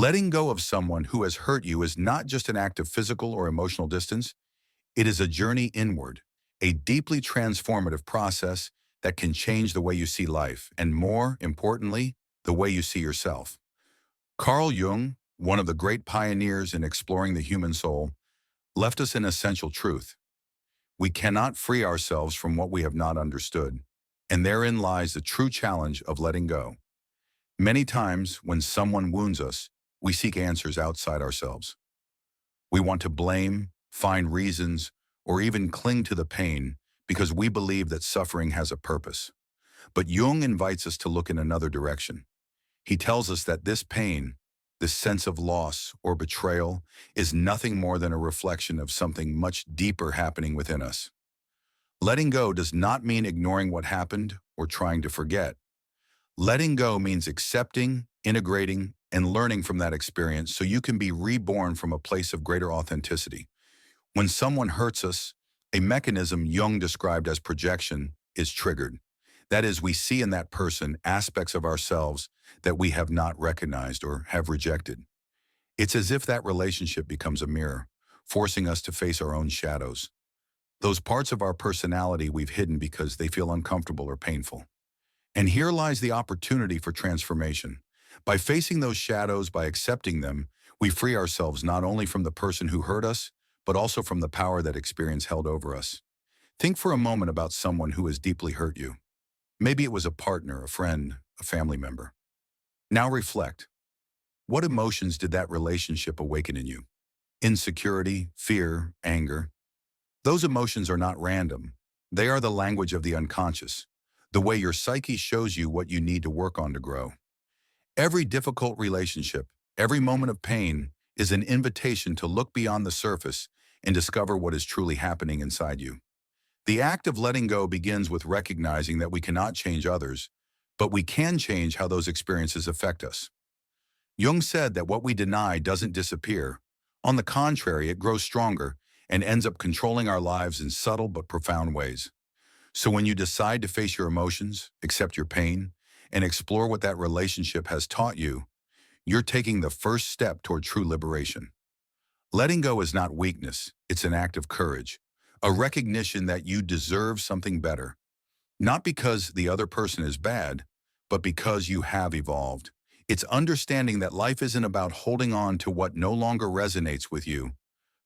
Letting go of someone who has hurt you is not just an act of physical or emotional distance, it is a journey inward, a deeply transformative process that can change the way you see life and, more importantly, the way you see yourself. Carl Jung, one of the great pioneers in exploring the human soul, left us an essential truth. We cannot free ourselves from what we have not understood, and therein lies the true challenge of letting go. Many times, when someone wounds us, we seek answers outside ourselves. We want to blame, find reasons, or even cling to the pain because we believe that suffering has a purpose. But Jung invites us to look in another direction. He tells us that this pain, this sense of loss or betrayal, is nothing more than a reflection of something much deeper happening within us. Letting go does not mean ignoring what happened or trying to forget. Letting go means accepting, integrating, and learning from that experience so you can be reborn from a place of greater authenticity. When someone hurts us, a mechanism Jung described as projection is triggered. That is, we see in that person aspects of ourselves that we have not recognized or have rejected. It's as if that relationship becomes a mirror, forcing us to face our own shadows. Those parts of our personality we've hidden because they feel uncomfortable or painful. And here lies the opportunity for transformation. By facing those shadows, by accepting them, we free ourselves not only from the person who hurt us, but also from the power that experience held over us. Think for a moment about someone who has deeply hurt you. Maybe it was a partner, a friend, a family member. Now reflect. What emotions did that relationship awaken in you? Insecurity, fear, anger. Those emotions are not random. They are the language of the unconscious, the way your psyche shows you what you need to work on to grow. Every difficult relationship, every moment of pain is an invitation to look beyond the surface and discover what is truly happening inside you. The act of letting go begins with recognizing that we cannot change others, but we can change how those experiences affect us. Jung said that what we deny doesn't disappear. On the contrary, it grows stronger and ends up controlling our lives in subtle but profound ways. So when you decide to face your emotions, accept your pain, and explore what that relationship has taught you, you're taking the first step toward true liberation. Letting go is not weakness, it's an act of courage, a recognition that you deserve something better, not because the other person is bad, but because you have evolved. It's understanding that life isn't about holding on to what no longer resonates with you,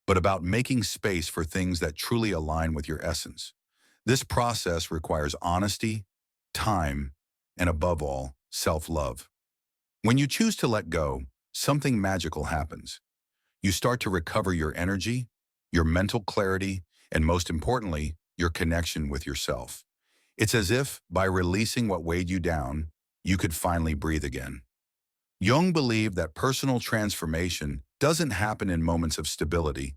but about making space for things that truly align with your essence. This process requires honesty, time, and above all, self-love. When you choose to let go, something magical happens. You start to recover your energy, your mental clarity, and most importantly, your connection with yourself. It's as if, by releasing what weighed you down, you could finally breathe again. Jung believed that personal transformation doesn't happen in moments of stability,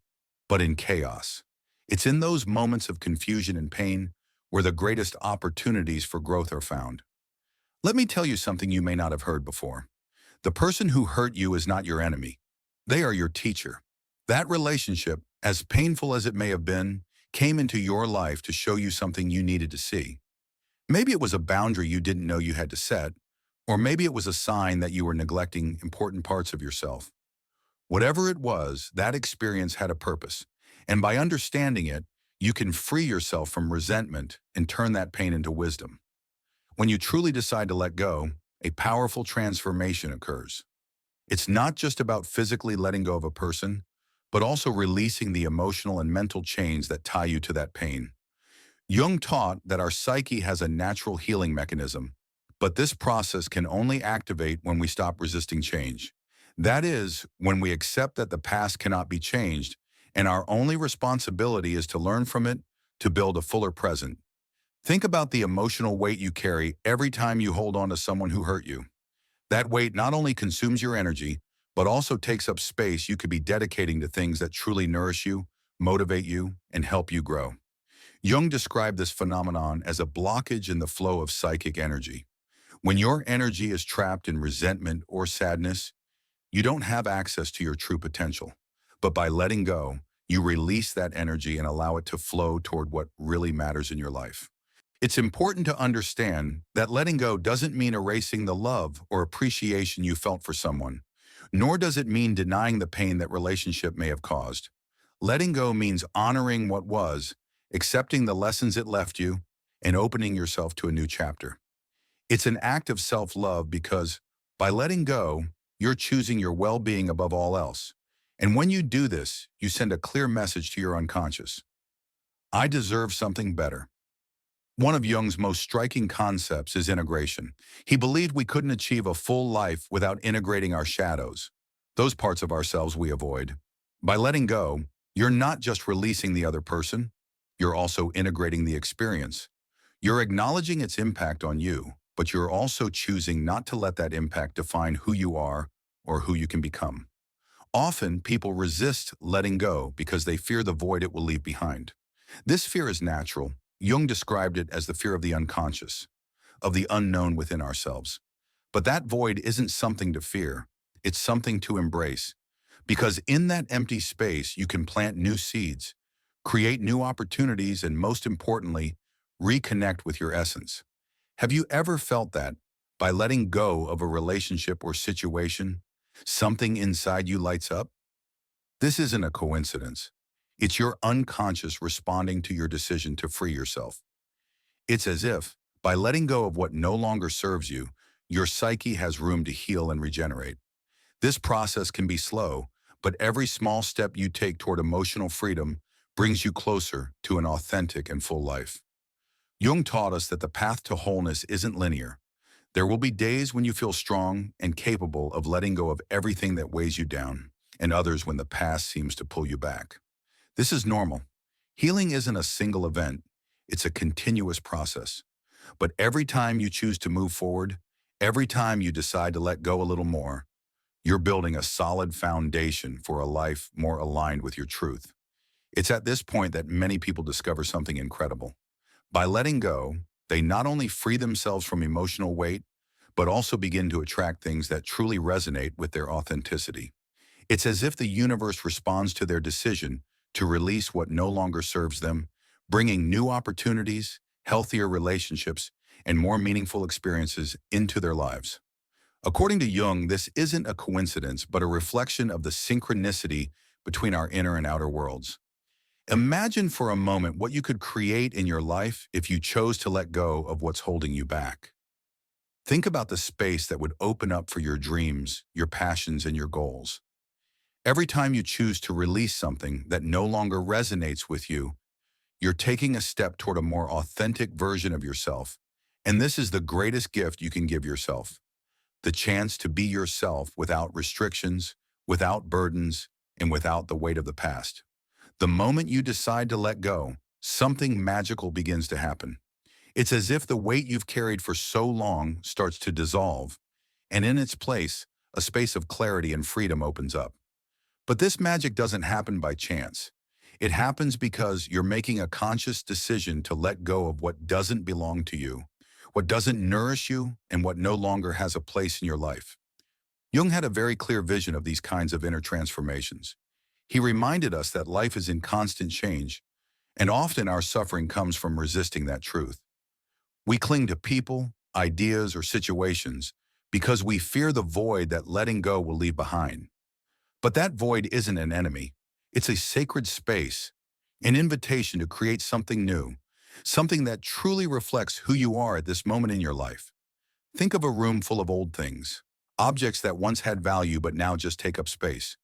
but in chaos. It's in those moments of confusion and pain where the greatest opportunities for growth are found. Let me tell you something you may not have heard before. The person who hurt you is not your enemy. They are your teacher. That relationship, as painful as it may have been, came into your life to show you something you needed to see. Maybe it was a boundary you didn't know you had to set, or maybe it was a sign that you were neglecting important parts of yourself. Whatever it was, that experience had a purpose, and by understanding it, you can free yourself from resentment and turn that pain into wisdom. When you truly decide to let go, a powerful transformation occurs. It's not just about physically letting go of a person, but also releasing the emotional and mental chains that tie you to that pain. Jung taught that our psyche has a natural healing mechanism, but this process can only activate when we stop resisting change. That is, when we accept that the past cannot be changed, and our only responsibility is to learn from it to build a fuller present. Think about the emotional weight you carry every time you hold on to someone who hurt you. That weight not only consumes your energy, but also takes up space you could be dedicating to things that truly nourish you, motivate you, and help you grow. Jung described this phenomenon as a blockage in the flow of psychic energy. When your energy is trapped in resentment or sadness, you don't have access to your true potential. But by letting go, you release that energy and allow it to flow toward what really matters in your life. It's important to understand that letting go doesn't mean erasing the love or appreciation you felt for someone. nor does it mean denying the pain that relationship may have caused. Letting go means honoring what was, accepting the lessons it left you, and opening yourself to a new chapter. It's an act of self-love because by letting go, you're choosing your well-being above all else. And when you do this, you send a clear message to your unconscious. I deserve something better. One of Jung's most striking concepts is integration. He believed we couldn't achieve a full life without integrating our shadows, those parts of ourselves we avoid. By letting go, you're not just releasing the other person, you're also integrating the experience. You're acknowledging its impact on you, but you're also choosing not to let that impact define who you are or who you can become. Often, people resist letting go because they fear the void it will leave behind. This fear is natural. Jung described it as the fear of the unconscious, of the unknown within ourselves. But that void isn't something to fear. It's something to embrace. Because in that empty space, you can plant new seeds, create new opportunities, and most importantly, reconnect with your essence. Have you ever felt that by letting go of a relationship or situation, something inside you lights up? This isn't a coincidence. It's your unconscious responding to your decision to free yourself. It's as if, by letting go of what no longer serves you, your psyche has room to heal and regenerate. This process can be slow, but every small step you take toward emotional freedom brings you closer to an authentic and full life. Jung taught us that the path to wholeness isn't linear. There will be days when you feel strong and capable of letting go of everything that weighs you down, and others when the past seems to pull you back. This is normal. Healing isn't a single event, it's a continuous process. But every time you choose to move forward, every time you decide to let go a little more, you're building a solid foundation for a life more aligned with your truth. It's at this point that many people discover something incredible. By letting go, they not only free themselves from emotional weight, but also begin to attract things that truly resonate with their authenticity. It's as if the universe responds to their decision to release what no longer serves them, bringing new opportunities, healthier relationships, and more meaningful experiences into their lives. According to Jung, this isn't a coincidence, but a reflection of the synchronicity between our inner and outer worlds. Imagine for a moment what you could create in your life if you chose to let go of what's holding you back. Think about the space that would open up for your dreams, your passions, and your goals. Every time you choose to release something that no longer resonates with you, you're taking a step toward a more authentic version of yourself. And this is the greatest gift you can give yourself: the chance to be yourself without restrictions, without burdens, and without the weight of the past. The moment you decide to let go, something magical begins to happen. It's as if the weight you've carried for so long starts to dissolve, and in its place, a space of clarity and freedom opens up. But this magic doesn't happen by chance. It happens because you're making a conscious decision to let go of what doesn't belong to you, what doesn't nourish you, and what no longer has a place in your life. Jung had a very clear vision of these kinds of inner transformations. He reminded us that life is in constant change, and often our suffering comes from resisting that truth. We cling to people, ideas, or situations because we fear the void that letting go will leave behind. But that void isn't an enemy. It's a sacred space, an invitation to create something new, something that truly reflects who you are at this moment in your life. Think of a room full of old things, objects that once had value but now just take up space.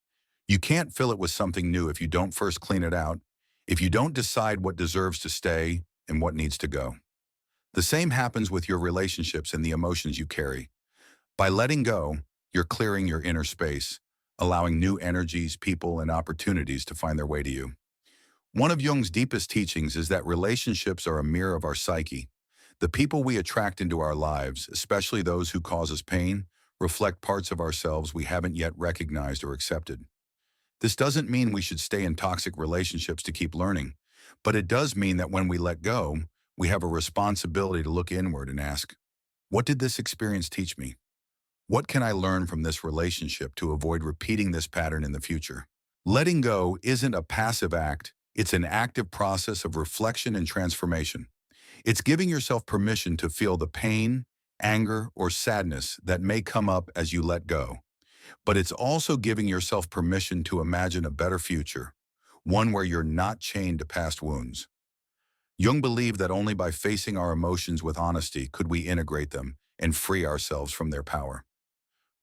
You can't fill it with something new if you don't first clean it out, if you don't decide what deserves to stay and what needs to go. The same happens with your relationships and the emotions you carry. By letting go, you're clearing your inner space, allowing new energies, people, and opportunities to find their way to you. One of Jung's deepest teachings is that relationships are a mirror of our psyche. The people we attract into our lives, especially those who cause us pain, reflect parts of ourselves we haven't yet recognized or accepted. This doesn't mean we should stay in toxic relationships to keep learning, but it does mean that when we let go, we have a responsibility to look inward and ask, what did this experience teach me? What can I learn from this relationship to avoid repeating this pattern in the future? Letting go isn't a passive act, it's an active process of reflection and transformation. It's giving yourself permission to feel the pain, anger, or sadness that may come up as you let go. But it's also giving yourself permission to imagine a better future, one where you're not chained to past wounds. Jung believed that only by facing our emotions with honesty could we integrate them and free ourselves from their power.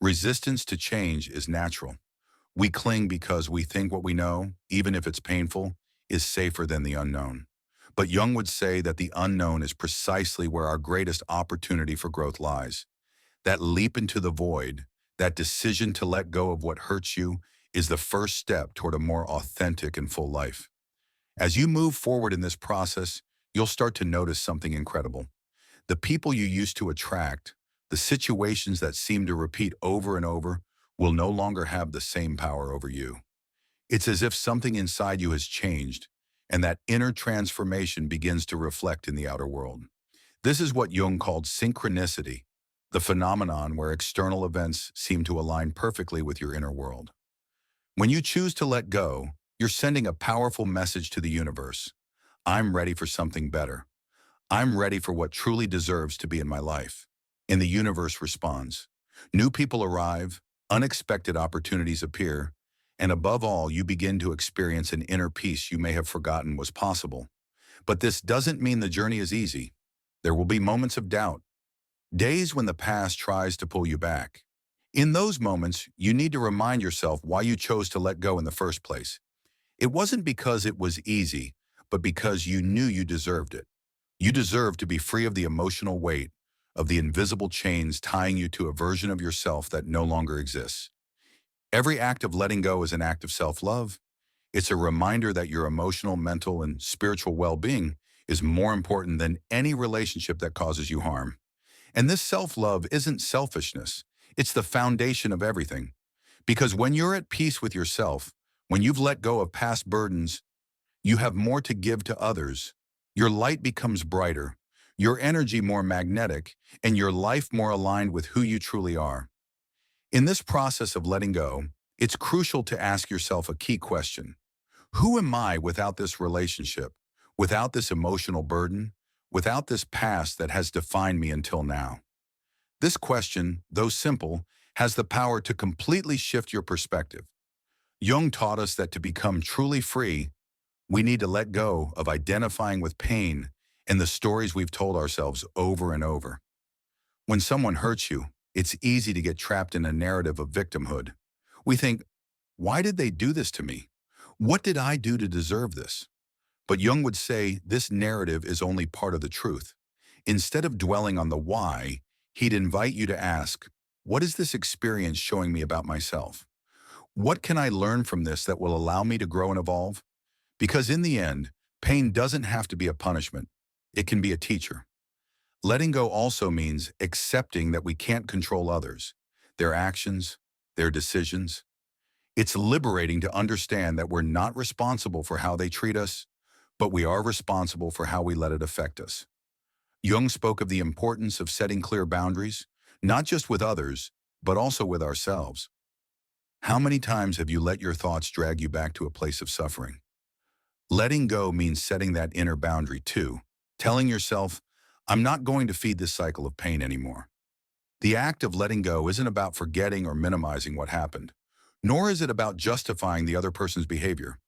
Resistance to change is natural. We cling because we think what we know, even if it's painful, is safer than the unknown. But Jung would say that the unknown is precisely where our greatest opportunity for growth lies. That leap into the void, that decision to let go of what hurts you, is the first step toward a more authentic and full life. As you move forward in this process, you'll start to notice something incredible. The people you used to attract, the situations that seem to repeat over and over, will no longer have the same power over you. It's as if something inside you has changed, and that inner transformation begins to reflect in the outer world. This is what Jung called synchronicity, the phenomenon where external events seem to align perfectly with your inner world. When you choose to let go, you're sending a powerful message to the universe. I'm ready for something better. I'm ready for what truly deserves to be in my life. And the universe responds. New people arrive, unexpected opportunities appear, and above all, you begin to experience an inner peace you may have forgotten was possible. But this doesn't mean the journey is easy. There will be moments of doubt, days when the past tries to pull you back. In those moments, you need to remind yourself why you chose to let go in the first place. It wasn't because it was easy, but because you knew you deserved it. You deserve to be free of the emotional weight, of the invisible chains tying you to a version of yourself that no longer exists. Every act of letting go is an act of self-love. It's a reminder that your emotional, mental, and spiritual well-being is more important than any relationship that causes you harm. And this self-love isn't selfishness. It's the foundation of everything. Because when you're at peace with yourself, when you've let go of past burdens, you have more to give to others. Your light becomes brighter, your energy more magnetic, and your life more aligned with who you truly are. In this process of letting go, it's crucial to ask yourself a key question. Who am I without this relationship, without this emotional burden, without this past that has defined me until now? This question, though simple, has the power to completely shift your perspective. Jung taught us that to become truly free, we need to let go of identifying with pain and the stories we've told ourselves over and over. When someone hurts you, it's easy to get trapped in a narrative of victimhood. We think, why did they do this to me? What did I do to deserve this? But Jung would say this narrative is only part of the truth. Instead of dwelling on the why, he'd invite you to ask, what is this experience showing me about myself? What can I learn from this that will allow me to grow and evolve? Because in the end, pain doesn't have to be a punishment. It can be a teacher. Letting go also means accepting that we can't control others, their actions, their decisions. It's liberating to understand that we're not responsible for how they treat us, but we are responsible for how we let it affect us. Jung spoke of the importance of setting clear boundaries, not just with others, but also with ourselves. How many times have you let your thoughts drag you back to a place of suffering? Letting go means setting that inner boundary too, telling yourself, I'm not going to feed this cycle of pain anymore. The act of letting go isn't about forgetting or minimizing what happened, nor is it about justifying the other person's behavior.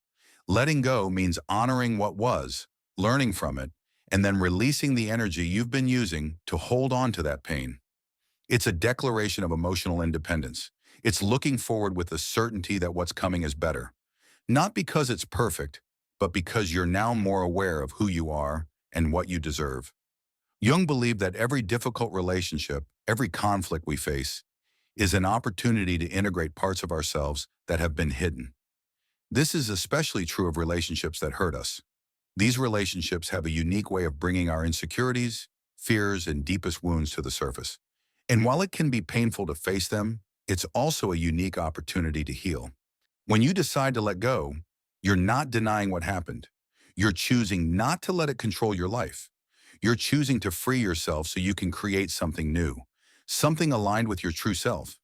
Letting go means honoring what was, learning from it, and then releasing the energy you've been using to hold on to that pain. It's a declaration of emotional independence. It's looking forward with the certainty that what's coming is better. Not because it's perfect, but because you're now more aware of who you are and what you deserve. Jung believed that every difficult relationship, every conflict we face, is an opportunity to integrate parts of ourselves that have been hidden. This is especially true of relationships that hurt us. These relationships have a unique way of bringing our insecurities, fears, and deepest wounds to the surface. And while it can be painful to face them, it's also a unique opportunity to heal. When you decide to let go, you're not denying what happened. You're choosing not to let it control your life. You're choosing to free yourself so you can create something new, something aligned with your true self.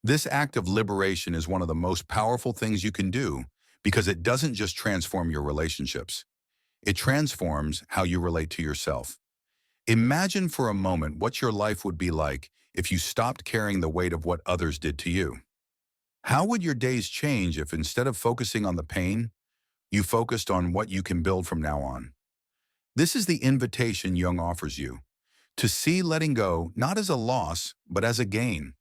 This act of liberation is one of the most powerful things you can do because it doesn't just transform your relationships. It transforms how you relate to yourself. Imagine for a moment what your life would be like if you stopped carrying the weight of what others did to you. How would your days change if instead of focusing on the pain, you focused on what you can build from now on? This is the invitation Jung offers you, to see letting go not as a loss, but as a gain.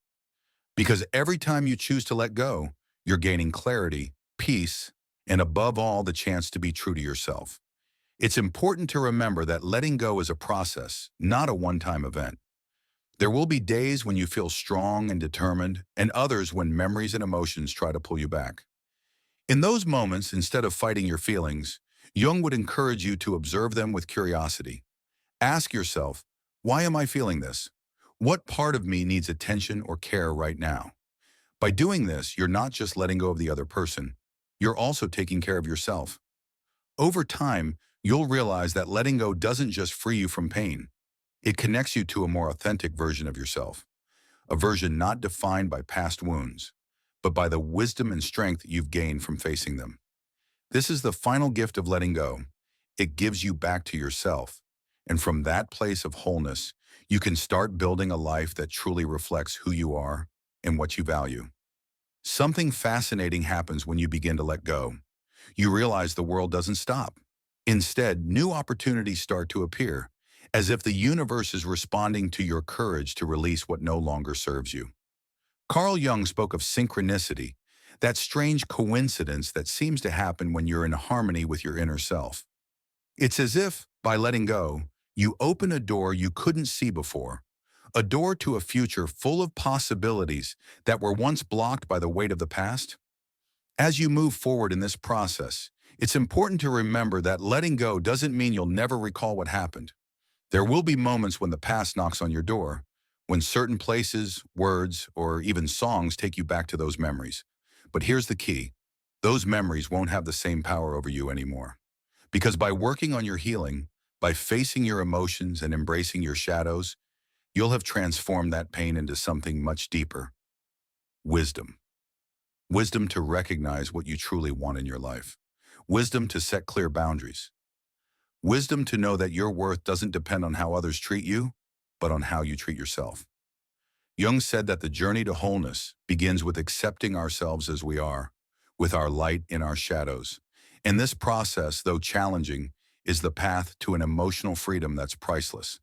Because every time you choose to let go, you're gaining clarity, peace, and above all, the chance to be true to yourself. It's important to remember that letting go is a process, not a one-time event. There will be days when you feel strong and determined, and others when memories and emotions try to pull you back. In those moments, instead of fighting your feelings, Jung would encourage you to observe them with curiosity. Ask yourself, why am I feeling this? What part of me needs attention or care right now? By doing this, you're not just letting go of the other person, you're also taking care of yourself. Over time, you'll realize that letting go doesn't just free you from pain. It connects you to a more authentic version of yourself, a version not defined by past wounds, but by the wisdom and strength you've gained from facing them. This is the final gift of letting go. It gives you back to yourself. And from that place of wholeness, you can start building a life that truly reflects who you are and what you value. Something fascinating happens when you begin to let go. You realize the world doesn't stop. Instead, new opportunities start to appear, as if the universe is responding to your courage to release what no longer serves you. Carl Jung spoke of synchronicity, that strange coincidence that seems to happen when you're in harmony with your inner self. It's as if, by letting go, you open a door you couldn't see before, a door to a future full of possibilities that were once blocked by the weight of the past. As you move forward in this process, it's important to remember that letting go doesn't mean you'll never recall what happened. There will be moments when the past knocks on your door, when certain places, words, or even songs take you back to those memories. But here's the key. Those memories won't have the same power over you anymore. Because by working on your healing, by facing your emotions and embracing your shadows, you'll have transformed that pain into something much deeper. Wisdom. Wisdom to recognize what you truly want in your life. Wisdom to set clear boundaries. Wisdom to know that your worth doesn't depend on how others treat you, but on how you treat yourself. Jung said that the journey to wholeness begins with accepting ourselves as we are, with our light in our shadows. And this process, though challenging, is the path to an emotional freedom that's priceless.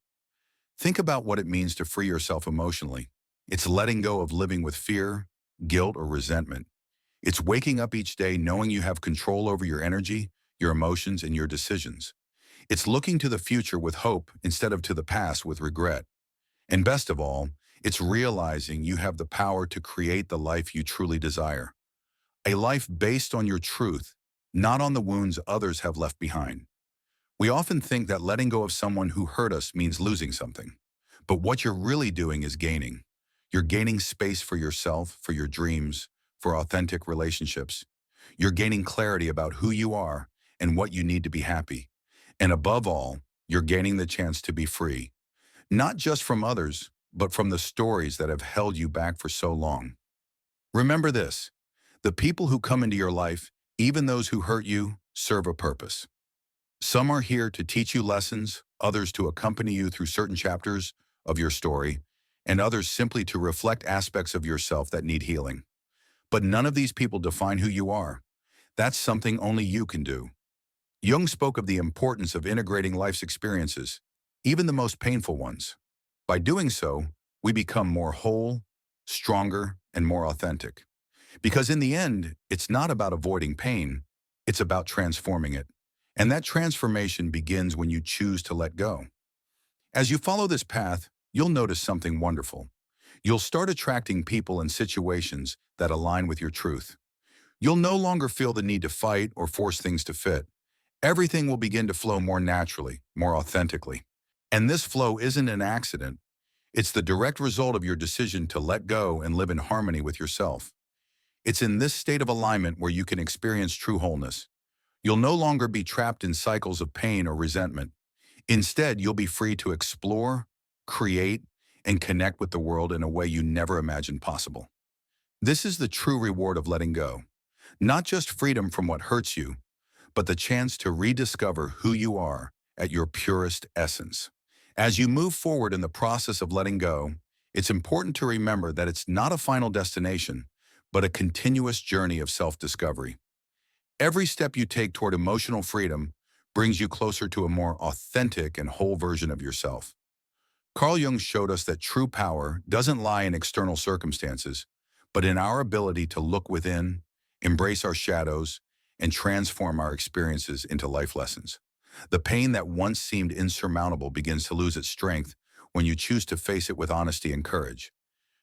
Think about what it means to free yourself emotionally. It's letting go of living with fear, guilt, or resentment. It's waking up each day knowing you have control over your energy, your emotions, and your decisions. It's looking to the future with hope instead of to the past with regret. And best of all, it's realizing you have the power to create the life you truly desire. A life based on your truth, not on the wounds others have left behind. We often think that letting go of someone who hurt us means losing something. But what you're really doing is gaining. You're gaining space for yourself, for your dreams, for authentic relationships. You're gaining clarity about who you are and what you need to be happy. And above all, you're gaining the chance to be free, not just from others, but from the stories that have held you back for so long. Remember this, the people who come into your life, even those who hurt you, serve a purpose. Some are here to teach you lessons, others to accompany you through certain chapters of your story, and others simply to reflect aspects of yourself that need healing. But none of these people define who you are. That's something only you can do. Jung spoke of the importance of integrating life's experiences, even the most painful ones. By doing so, we become more whole, stronger, and more authentic. Because in the end, it's not about avoiding pain, it's about transforming it. And that transformation begins when you choose to let go. As you follow this path, you'll notice something wonderful. You'll start attracting people and situations that align with your truth. You'll no longer feel the need to fight or force things to fit. Everything will begin to flow more naturally, more authentically. And this flow isn't an accident. It's the direct result of your decision to let go and live in harmony with yourself. It's in this state of alignment where you can experience true wholeness. You'll no longer be trapped in cycles of pain or resentment. Instead, you'll be free to explore, create, and connect with the world in a way you never imagined possible. This is the true reward of letting go. Not just freedom from what hurts you, but the chance to rediscover who you are at your purest essence. As you move forward in the process of letting go, it's important to remember that it's not a final destination, but a continuous journey of self-discovery. Every step you take toward emotional freedom brings you closer to a more authentic and whole version of yourself. Carl Jung showed us that true power doesn't lie in external circumstances, but in our ability to look within, embrace our shadows, and transform our experiences into life lessons. The pain that once seemed insurmountable begins to lose its strength when you choose to face it with honesty and courage.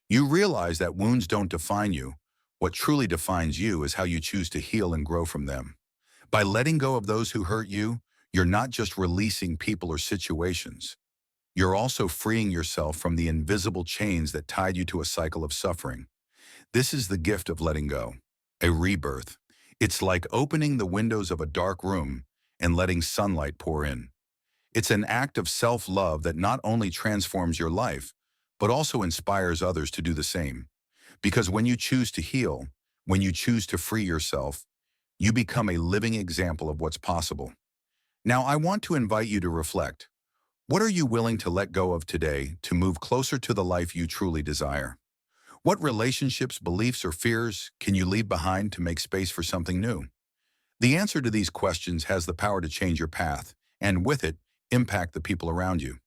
You realize that wounds don't define you. What truly defines you is how you choose to heal and grow from them. By letting go of those who hurt you, you're not just releasing people or situations. You're also freeing yourself from the invisible chains that tied you to a cycle of suffering. This is the gift of letting go, a rebirth. It's like opening the windows of a dark room and letting sunlight pour in. It's an act of self-love that not only transforms your life, but also inspires others to do the same. Because when you choose to heal, when you choose to free yourself, you become a living example of what's possible. Now, I want to invite you to reflect. What are you willing to let go of today to move closer to the life you truly desire? What relationships, beliefs, or fears can you leave behind to make space for something new? The answer to these questions has the power to change your path, and with it, impact the people around you.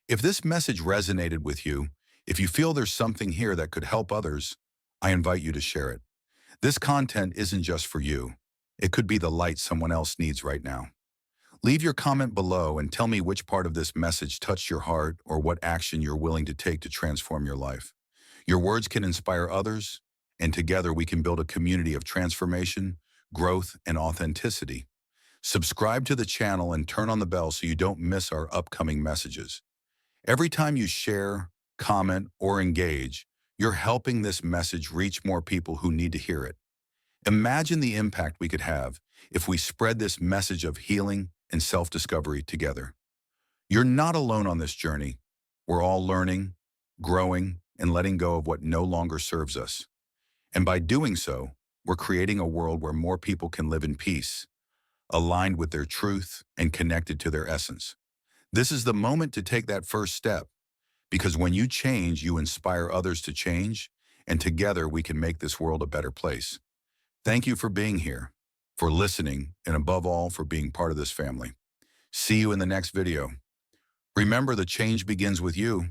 If this message resonated with you, if you feel there's something here that could help others, I invite you to share it. This content isn't just for you. It could be the light someone else needs right now. Leave your comment below and tell me which part of this message touched your heart or what action you're willing to take to transform your life. Your words can inspire others, and together we can build a community of transformation, growth, and authenticity. Subscribe to the channel and turn on the bell so you don't miss our upcoming messages. Every time you share, comment, or engage, you're helping this message reach more people who need to hear it. Imagine the impact we could have if we spread this message of healing and self-discovery together. You're not alone on this journey. We're all learning, growing, and letting go of what no longer serves us. And by doing so, we're creating a world where more people can live in peace, aligned with their truth and connected to their essence. This is the moment to take that first step, because when you change, you inspire others to change, and together we can make this world a better place. Thank you for being here, for listening, and above all, for being part of this family. See you in the next video. Remember, the change begins with you.